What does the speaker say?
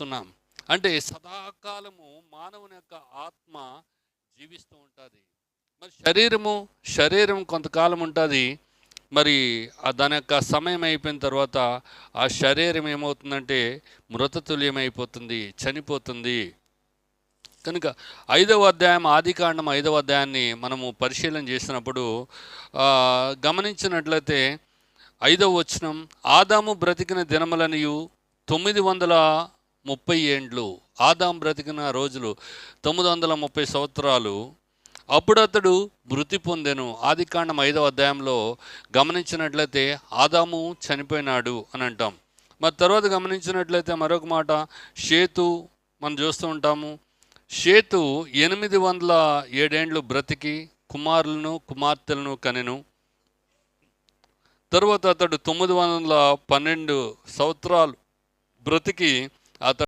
ఉన్నాం. అంటే సదాకాలము మానవుని యొక్క ఆత్మ జీవిస్తూ ఉంటుంది. మరి శరీరం కొంతకాలం ఉంటుంది. మరి దాని యొక్క సమయం అయిపోయిన తర్వాత ఆ శరీరం ఏమవుతుందంటే మృతతుల్యమైపోతుంది, చనిపోతుంది. కనుక 5వ అధ్యాయం, ఆదికాండం 5వ అధ్యాయాన్ని మనము పరిశీలన చేసినప్పుడు గమనించినట్లయితే 5వ వచనం, ఆదాము బ్రతికిన దినములనియు 930 ఏండ్లు. ఆదాము బ్రతికిన రోజులు 930 సంవత్సరాలు. అప్పుడు అతడు మృతి పొందెను. ఆదికాండం 5వ అధ్యాయంలో గమనించినట్లయితే ఆదాము చనిపోయినాడు అని అంటాం. మరి తర్వాత గమనించినట్లయితే మరొక మాట, షేతు మనం చూస్తూ ఉంటాము. షేతు 807 ఏండ్లు బ్రతికి కుమారులను కుమార్తెలను కనెను. తరువాత అతడు 912 సంవత్సరాలు బ్రతికి అతడు